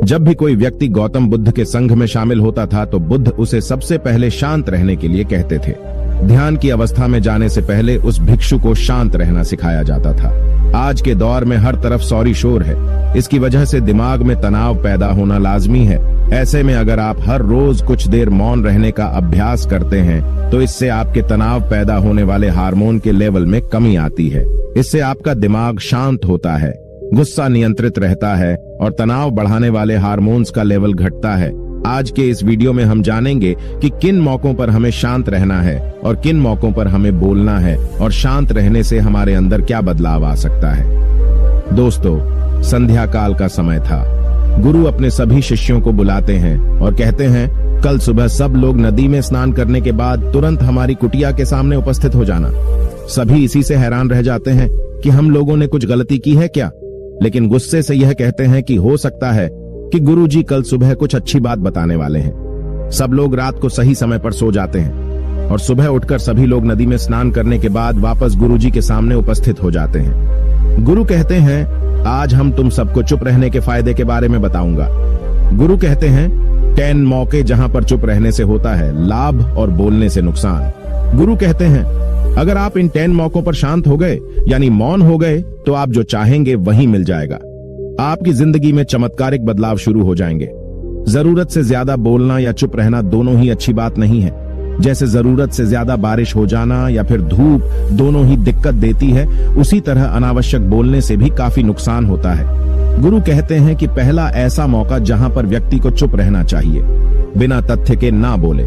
जब भी कोई व्यक्ति गौतम बुद्ध के संघ में शामिल होता था तो बुद्ध उसे सबसे पहले शांत रहने के लिए कहते थे। ध्यान की अवस्था में जाने से पहले उस भिक्षु को शांत रहना सिखाया जाता था। आज के दौर में हर तरफ सौरी शोर है। इसकी वजह से दिमाग में तनाव पैदा होना लाजमी है। ऐसे में अगर आप हर रोज कुछ देर मौन रहने का अभ्यास करते हैं तो इससे आपके तनाव पैदा होने वाले हार्मोन के लेवल में कमी आती है। इससे आपका दिमाग शांत होता है, गुस्सा नियंत्रित रहता है और तनाव बढ़ाने वाले हार्मोन्स का लेवल घटता है। आज के इस वीडियो में हम जानेंगे कि किन मौकों पर हमें शांत रहना है और किन मौकों पर हमें बोलना है और शांत रहने से हमारे अंदर क्या बदलाव आ सकता है। दोस्तों, संध्या काल का समय था। गुरु अपने सभी शिष्यों को बुलाते हैं और कहते हैं, कल सुबह सब लोग नदी में स्नान करने के बाद तुरंत हमारी कुटिया के सामने उपस्थित हो जाना। सभी इसी से हैरान रह जाते हैं कि हम लोगों ने कुछ गलती की है क्या, लेकिन गुस्से से यह कहते हैं कि हो सकता है कि गुरुजी कल सुबह कुछ अच्छी बात बताने वाले हैं। सब लोग रात को सही समय पर सो जाते हैं और सुबह उठकर सभी लोग नदी में स्नान करने के बाद वापस गुरुजी के सामने उपस्थित हो जाते हैं। गुरु कहते हैं, आज हम तुम सबको चुप रहने के फायदे के बारे में बताऊंगा। गुरु कहते हैं, 10 मौके जहां पर चुप रहने से होता है लाभ और बोलने से नुकसान। गुरु कहते हैं, अगर आप इन 10 मौकों पर शांत हो गए यानी मौन हो गए तो आप जो चाहेंगे वही मिल जाएगा। आपकी जिंदगी में चमत्कारिक बदलाव शुरू हो जाएंगे। जरूरत से ज्यादा बोलना या चुप रहना दोनों ही अच्छी बात नहीं है। जैसे जरूरत से ज्यादा बारिश हो जाना या फिर धूप दोनों ही दिक्कत देती है, उसी तरह अनावश्यक बोलने से भी काफी नुकसान होता है। गुरु कहते हैं कि पहला ऐसा मौका जहां पर व्यक्ति को चुप रहना चाहिए, बिना तथ्य के ना बोले।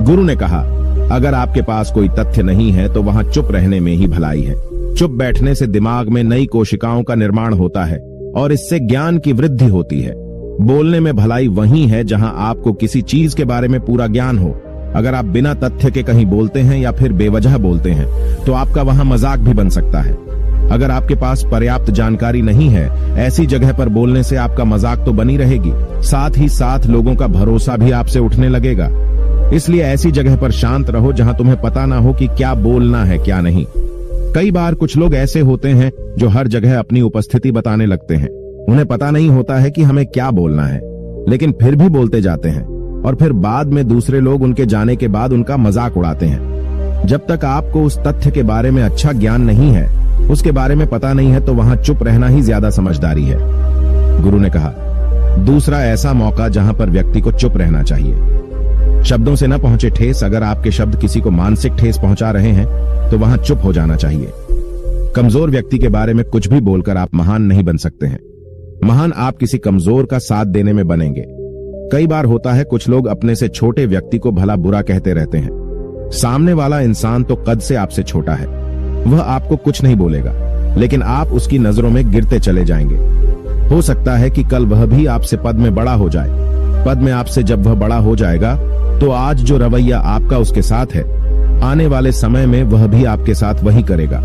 गुरु ने कहा, अगर आपके पास कोई तथ्य नहीं है तो वहां चुप रहने में ही भलाई है। चुप बैठने से दिमाग में नई कोशिकाओं का निर्माण होता है और इससे ज्ञान की वृद्धि होती है। बोलने में भलाई वही है जहां आपको किसी चीज के बारे में पूरा ज्ञान हो। अगर आप बिना तथ्य के कहीं बोलते हैं या फिर बेवजह बोलते हैं तो आपका वहां मजाक भी बन सकता है। अगर आपके पास पर्याप्त जानकारी नहीं है, ऐसी जगह पर बोलने से आपका मजाक तो बनी रहेगी, साथ ही साथ लोगों का भरोसा भी आपसे उठने लगेगा। इसलिए ऐसी जगह पर शांत रहो जहां तुम्हें पता ना हो कि क्या बोलना है क्या नहीं। कई बार कुछ लोग ऐसे होते हैं जो हर जगह अपनी उपस्थिति बताने लगते हैं। उन्हें पता नहीं होता है कि हमें क्या बोलना है, लेकिन फिर भी बोलते जाते हैं और फिर बाद में दूसरे लोग उनके जाने के बाद उनका मजाक उड़ाते हैं। जब तक आपको उस तथ्य के बारे में अच्छा ज्ञान नहीं है, उसके बारे में पता नहीं है, तो वहां चुप रहना ही ज्यादा समझदारी है। गुरु ने कहा, दूसरा ऐसा मौका जहां पर व्यक्ति को चुप रहना चाहिए। शब्दों से न पहुंचे ठेस, अगर आपके शब्द किसी को मानसिक ठेस पहुंचा रहे हैं तो वहां चुप हो जाना चाहिए। कमजोर व्यक्ति के बारे में कुछ भी बोलकर आप महान नहीं बन सकते हैं। महान आप किसी कमजोर का साथ देने में बनेंगे। कई बार होता है कुछ लोग अपने से छोटे व्यक्ति को भला बुरा कहते रहते हैं। सामने वाला इंसान तो कद से आपसे छोटा है, वह आपको कुछ नहीं बोलेगा, लेकिन आप उसकी नजरों में गिरते चले जाएंगे। हो सकता है कि कल वह भी आपसे पद में बड़ा हो जाए। पद में आपसे जब वह बड़ा हो जाएगा तो आज जो रवैया आपका उसके साथ है, आने वाले समय में वह भी आपके साथ वही करेगा।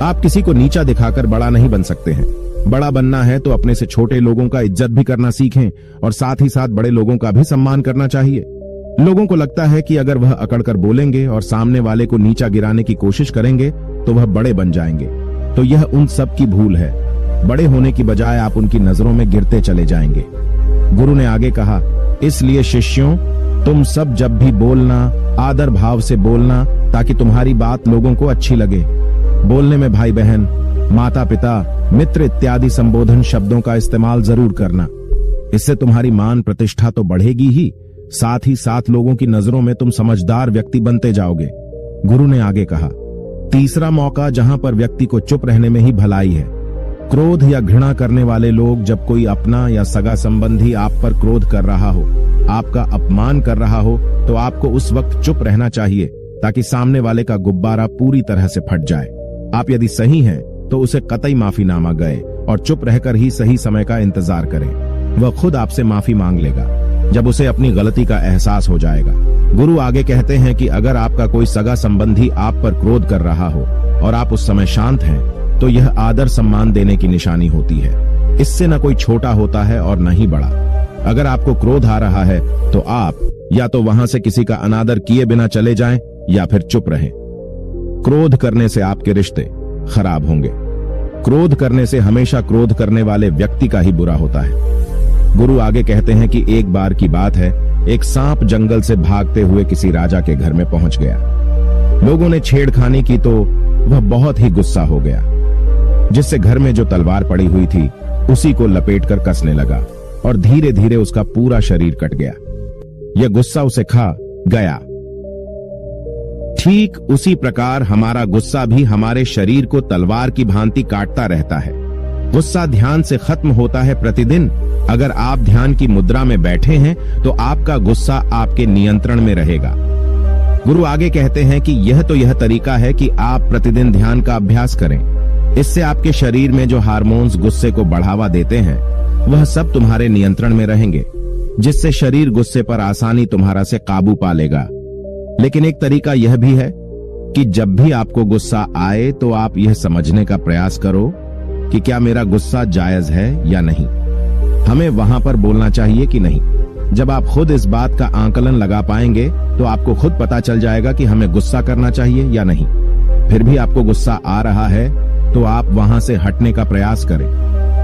आप किसी को नीचा दिखाकर बड़ा नहीं बन सकते हैं। बड़ा बनना है तो अपने से छोटे लोगों का इज्जत भी करना सीखें और साथ ही साथ बड़े लोगों का भी सम्मान करना चाहिए। लोगों को लगता है कि अगर वह अकड़कर बोलेंगे और सामने वाले को नीचा गिराने की कोशिश करेंगे तो वह बड़े बन जाएंगे, तो यह उन सब की भूल है। बड़े होने की बजाय आप उनकी नजरों में गिरते चले जाएंगे। गुरु ने आगे कहा, इसलिए शिष्यों, तुम सब जब भी बोलना आदर भाव से बोलना ताकि तुम्हारी बात लोगों को अच्छी लगे। बोलने में भाई बहन, माता पिता, मित्र इत्यादि संबोधन शब्दों का इस्तेमाल जरूर करना। इससे तुम्हारी मान प्रतिष्ठा तो बढ़ेगी ही, साथ ही साथ लोगों की नजरों में तुम समझदार व्यक्ति बनते जाओगे। गुरु ने आगे कहा, तीसरा मौका जहां पर व्यक्ति को चुप रहने में ही भलाई है। क्रोध या घृणा करने वाले लोग, जब कोई अपना या सगा संबंधी आप पर क्रोध कर रहा हो, आपका अपमान कर रहा हो, तो आपको उस वक्त चुप रहना चाहिए ताकि सामने वाले का गुब्बारा पूरी तरह से फट जाए। आप यदि सही हैं तो उसे कतई माफीनामा गए और चुप रहकर ही सही समय का इंतजार करें। वह खुद आपसे माफी मांग लेगा जब उसे अपनी गलती का एहसास हो जाएगा। गुरु आगे कहते हैं कि अगर आपका कोई सगा संबंधी आप पर क्रोध कर रहा हो और आप उस समय शांत हैं, तो यह आदर सम्मान देने की निशानी होती है। इससे न कोई छोटा होता है और न ही बड़ा। अगर आपको क्रोध आ रहा है तो आप या तो वहां से किसी का अनादर किए बिना चले जाएं या फिर चुप रहें। क्रोध करने से आपके रिश्ते खराब होंगे। क्रोध करने से हमेशा क्रोध करने वाले व्यक्ति का ही बुरा होता है। गुरु आगे कहते हैं कि एक बार की बात है, एक सांप जंगल से भागते हुए किसी राजा के घर में पहुंच गया। लोगों ने छेड़खानी की तो वह बहुत ही गुस्सा हो गया, जिससे घर में जो तलवार पड़ी हुई थी उसी को लपेटकर कसने लगा और धीरे धीरे उसका पूरा शरीर कट गया। यह गुस्सा उसे खा गया। ठीक उसी प्रकार हमारा गुस्सा भी हमारे शरीर को तलवार की भांति काटता रहता है। गुस्सा ध्यान से खत्म होता है प्रतिदिन। अगर आप ध्यान की मुद्रा में बैठे हैं तो आपका गुस्सा आपके नियंत्रण में रहेगा। गुरु आगे कहते हैं कि यह तरीका है कि आप प्रतिदिन ध्यान का अभ्यास करें। इससे आपके शरीर में जो हार्मोन्स गुस्से को बढ़ावा देते हैं वह सब तुम्हारे नियंत्रण में रहेंगे, जिससे शरीर गुस्से पर आसानी तुम्हारा से काबू पा लेगा। लेकिन एक तरीका यह भी है कि जब भी आपको गुस्सा आए तो आप यह समझने का प्रयास करो कि क्या मेरा गुस्सा जायज है या नहीं। हमें वहां पर बोलना चाहिए कि नहीं। जब आप खुद इस बात का आकलन लगा पाएंगे तो आपको खुद पता चल जाएगा कि हमें गुस्सा करना चाहिए या नहीं। फिर भी आपको गुस्सा आ रहा है तो आप वहां से हटने का प्रयास करें,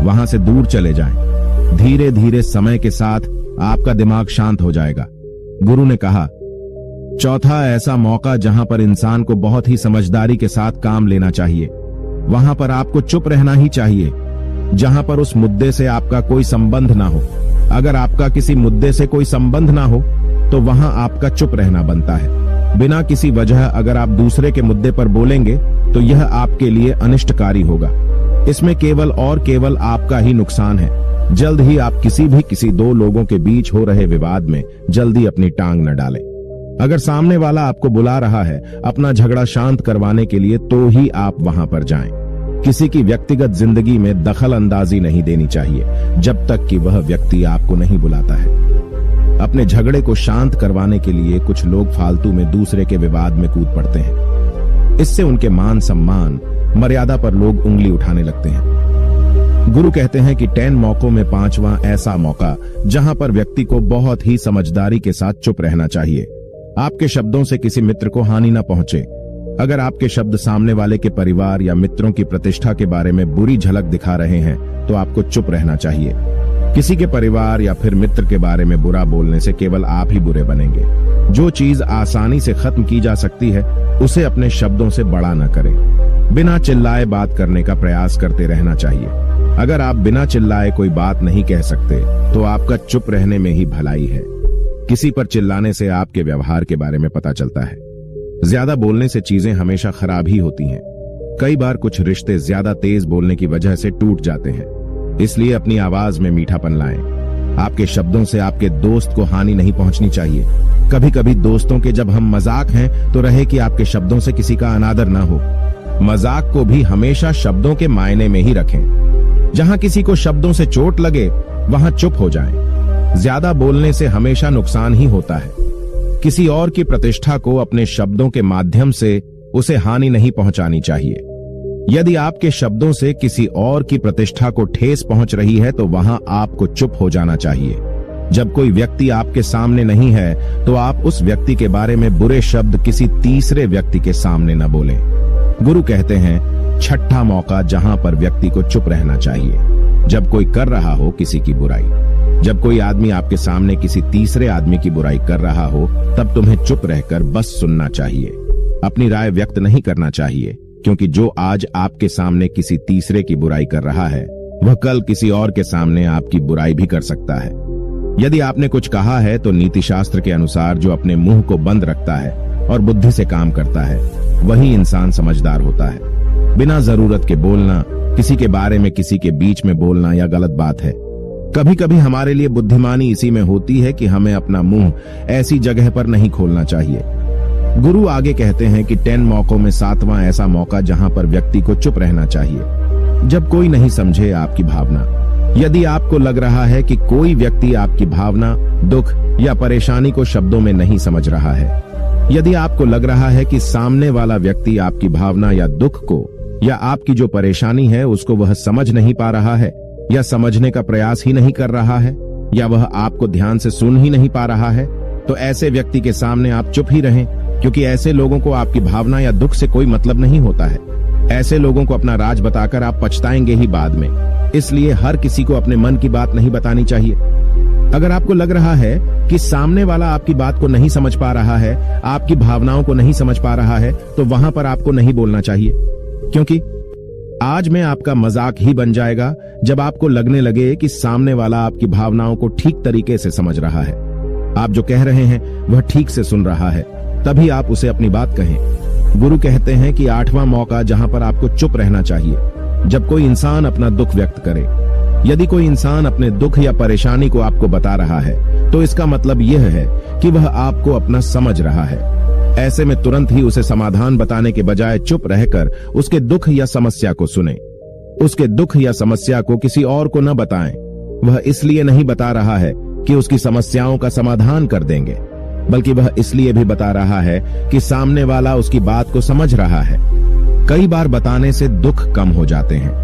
वहां से दूर चले जाएं। धीरे धीरे समय के साथ आपका दिमाग शांत हो जाएगा। गुरु ने कहा, चौथा ऐसा मौका जहां पर इंसान को बहुत ही समझदारी के साथ काम लेना चाहिए, वहां पर आपको चुप रहना ही चाहिए, जहां पर उस मुद्दे से आपका कोई संबंध ना हो। अगर आपका किसी मुद्दे से कोई संबंध ना हो तो वहां आपका चुप रहना बनता है। बिना किसी वजह अगर आप दूसरे के मुद्दे पर बोलेंगे तो यह आपके लिए अनिष्टकारी होगा। इसमें केवल और केवल आपका ही नुकसान है। जल्द ही आप किसी दो लोगों के बीच हो रहे विवाद में जल्दी अपनी टांग न डालें। अगर सामने वाला आपको बुला रहा है अपना झगड़ा शांत करवाने के लिए तो ही आप वहां पर जाएं। किसी की व्यक्तिगत जिंदगी में दखल अंदाजी नहीं देनी चाहिए जब तक कि वह व्यक्ति आपको नहीं बुलाता है। अपने झगड़े को शांत करवाने के लिए कुछ लोग फालतू में दूसरे के विवाद में कूद पड़ते हैं। इससे उनके मान सम्मान मर्यादा पर लोग उंगली उठाने लगते हैं। गुरु कहते हैं कि 10 मौकों में 5वां ऐसा मौका जहां पर व्यक्ति को बहुत ही समझदारी के साथ चुप रहना चाहिए। आपके शब्दों से किसी मित्र को हानि न पहुंचे। अगर आपके शब्द सामने वाले के परिवार या मित्रों की प्रतिष्ठा के बारे में बुरी झलक दिखा रहे हैं तो आपको चुप रहना चाहिए। किसी के परिवार या फिर मित्र के बारे में बुरा बोलने से केवल आप ही बुरे बनेंगे। जो चीज आसानी से खत्म की जा सकती है उसे अपने शब्दों से बड़ा न करें। बिना चिल्लाए बात करने का प्रयास करते रहना चाहिए। अगर आप बिना चिल्लाए कोई बात नहीं कह सकते तो आपका चुप रहने में ही भलाई है। किसी पर चिल्लाने से आपके व्यवहार के बारे में पता चलता है। ज्यादा बोलने से चीजें हमेशा खराब ही होती हैं। कई बार कुछ रिश्ते ज्यादा तेज बोलने की वजह से टूट जाते हैं। इसलिए अपनी आवाज में मीठापन लाएं। आपके शब्दों से आपके दोस्त को हानि नहीं पहुंचनी चाहिए। कभी कभी दोस्तों के जब हम मजाक हैं तो रहे कि आपके शब्दों से किसी का अनादर ना हो। मजाक को भी हमेशा शब्दों के मायने में ही रखें। जहां किसी को शब्दों से चोट लगे वहां चुप हो जाएं। ज्यादा बोलने से हमेशा नुकसान ही होता है। किसी और की प्रतिष्ठा को अपने शब्दों के माध्यम से उसे हानि नहीं पहुंचानी चाहिए। यदि आपके शब्दों से किसी और की प्रतिष्ठा को ठेस पहुंच रही है तो वहां आपको चुप हो जाना चाहिए। जब कोई व्यक्ति आपके सामने नहीं है तो आप उस व्यक्ति के बारे में बुरे शब्द किसी तीसरे व्यक्ति के सामने न बोलें। गुरु कहते हैं, छठा मौका जहां पर व्यक्ति को चुप रहना चाहिए, जब कोई कर रहा हो किसी की बुराई। जब कोई आदमी आपके सामने किसी तीसरे आदमी की बुराई कर रहा हो तब तुम्हें चुप रहकर बस सुनना चाहिए। अपनी राय व्यक्त नहीं करना चाहिए, क्योंकि जो आज आपके सामने किसी तीसरे की बुराई कर रहा है वह कल किसी और के सामने आपकी बुराई भी कर सकता है। यदि आपने कुछ कहा है तो नीति शास्त्र के अनुसार जो अपने मुंह को बंद रखता है और बुद्धि से काम करता है वही इंसान समझदार होता है। बिना जरूरत के बोलना, किसी के बारे में किसी के बीच में बोलना यह गलत बात है। कभी कभी हमारे लिए बुद्धिमानी इसी में होती है कि हमें अपना मुंह ऐसी जगह पर नहीं खोलना चाहिए। गुरु आगे कहते हैं कि 10 मौकों में 7वां ऐसा मौका जहां पर व्यक्ति को चुप रहना चाहिए, जब कोई नहीं समझे आपकी भावना। यदि आपको लग रहा है कि कोई व्यक्ति आपकी भावना, दुख या परेशानी को शब्दों में नहीं समझ रहा है, यदि आपको लग रहा है कि सामने वाला व्यक्ति आपकी भावना या दुख को या आपकी जो परेशानी है उसको वह समझ नहीं पा रहा है या समझने का प्रयास ही नहीं कर रहा है या वह आपको ध्यान से सुन ही नहीं पा रहा है, तो ऐसे व्यक्ति के सामने आप चुप ही रहें, क्योंकि ऐसे लोगों को आपकी भावना या दुख से कोई मतलब नहीं होता है। ऐसे लोगों को अपना राज बताकर आप पछताएंगे ही बाद में। इसलिए हर किसी को अपने मन की बात नहीं बतानी चाहिए। अगर आपको लग रहा है कि सामने वाला आपकी बात को नहीं समझ पा रहा है, आपकी भावनाओं को नहीं समझ पा रहा है, तो वहां पर आपको नहीं बोलना चाहिए, क्योंकि आज में आपका मजाक ही बन जाएगा जब आपको लगने लगे कि सामने वाला आपकी भावनाओं को ठीक तरीके से समझ रहा है, आप जो कह रहे हैं वह ठीक से सुन रहा है, तभी आप उसे अपनी बात कहें। गुरु कहते हैं कि 8वां मौका जहां पर आपको चुप रहना चाहिए, जब कोई इंसान अपना दुख व्यक्त करे। यदि कोई इंसान अपने दुख या परेशानी को आपको बता रहा है, तो इसका मतलब यह है कि वह आपको अपना समझ रहा है। ऐसे में तुरंत ही उसे समाधान बताने के बजाय चुप रहकर उसके दुख या समस्या को सुने। उसके दुख या समस्या को किसी और को न बताएं। वह इसलिए नहीं बता रहा है कि उसकी समस्याओं का समाधान कर देंगे, बल्कि वह इसलिए भी बता रहा है कि सामने वाला उसकी बात को समझ रहा है। कई बार बताने से दुख कम हो जाते हैं।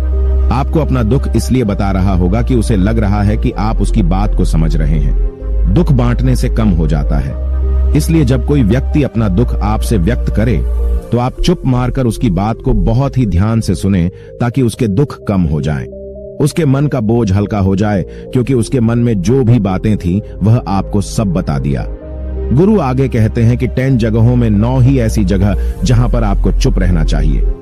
आपको अपना दुख इसलिए बता रहा होगा कि उसे लग रहा है कि आप उसकी बात को समझ रहे हैं। दुख बांटने से कम हो जाता है। इसलिए जब कोई व्यक्ति अपना दुख आपसे व्यक्त करे, तो आप चुप मारकर उसकी बात को बहुत ही ध्यान से सुनें, ताकि उसके दुख कम हो जाएं। उसके मन का बोझ हल्का हो जाए, क्योंकि उसके मन में जो भी बातें थीं, वह आपको सब बता दिया। गुरु आगे कहते हैं कि 10 जगहों में 9 ही ऐसी जगह जहां पर आपको चुप रहना चाहिए।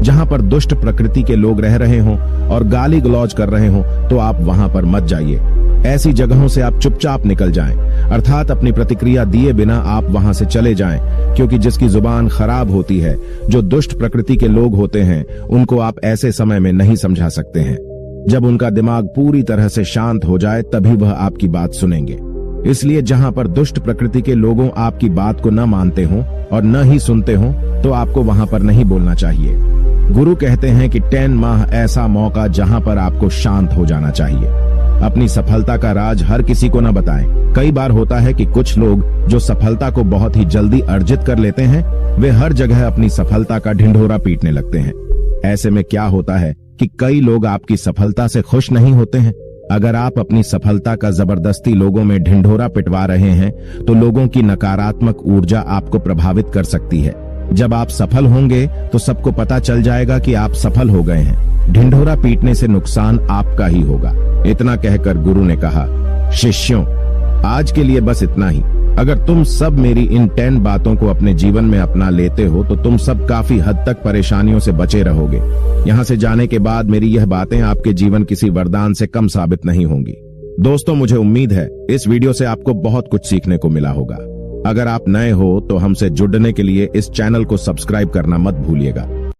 जहां पर दुष्ट प्रकृति के लोग रह रहे हों और गाली गलौज कर रहे हों, तो आप वहां पर मत जाइए। ऐसी जगहों से आप चुपचाप निकल जाएं, अर्थात अपनी प्रतिक्रिया दिए बिना आप वहां से चले जाएं, क्योंकि जिसकी जुबान खराब होती है, जो दुष्ट प्रकृति के लोग होते हैं, उनको आप ऐसे समय में नहीं समझा सकते हैं। जब उनका दिमाग पूरी तरह से शांत हो जाए, तभी वह आपकी बात सुनेंगे। इसलिए जहां पर दुष्ट प्रकृति के लोगों आपकी बात को न मानते हों और न ही सुनते हों, तो आपको वहां पर नहीं बोलना चाहिए। गुरु कहते हैं कि 10 माह ऐसा मौका जहां पर आपको शांत हो जाना चाहिए। अपनी सफलता का राज हर किसी को न बताएं। कई बार होता है कि कुछ लोग जो सफलता को बहुत ही जल्दी अर्जित कर लेते हैं, वे हर जगह अपनी सफलता का ढिंढोरा पीटने लगते हैं। ऐसे में क्या होता है कि कई लोग आपकी सफलता से खुश नहीं होते हैं। अगर आप अपनी सफलता का जबरदस्ती लोगों में ढिंढोरा पिटवा रहे हैं, तो लोगों की नकारात्मक ऊर्जा आपको प्रभावित कर सकती है। जब आप सफल होंगे तो सबको पता चल जाएगा कि आप सफल हो गए हैं। ढिंढोरा पीटने से नुकसान आपका ही होगा। इतना कहकर गुरु ने कहा, शिष्यों, आज के लिए बस इतना ही। अगर तुम सब मेरी इन 10 बातों को अपने जीवन में अपना लेते हो, तो तुम सब काफी हद तक परेशानियों से बचे रहोगे। यहाँ से जाने के बाद मेरी यह बातें आपके जीवन किसी वरदान से कम साबित नहीं होंगी। दोस्तों, मुझे उम्मीद है इस वीडियो से आपको बहुत कुछ सीखने को मिला होगा। अगर आप नए हो तो हमसे जुड़ने के लिए इस चैनल को सब्सक्राइब करना मत भूलिएगा।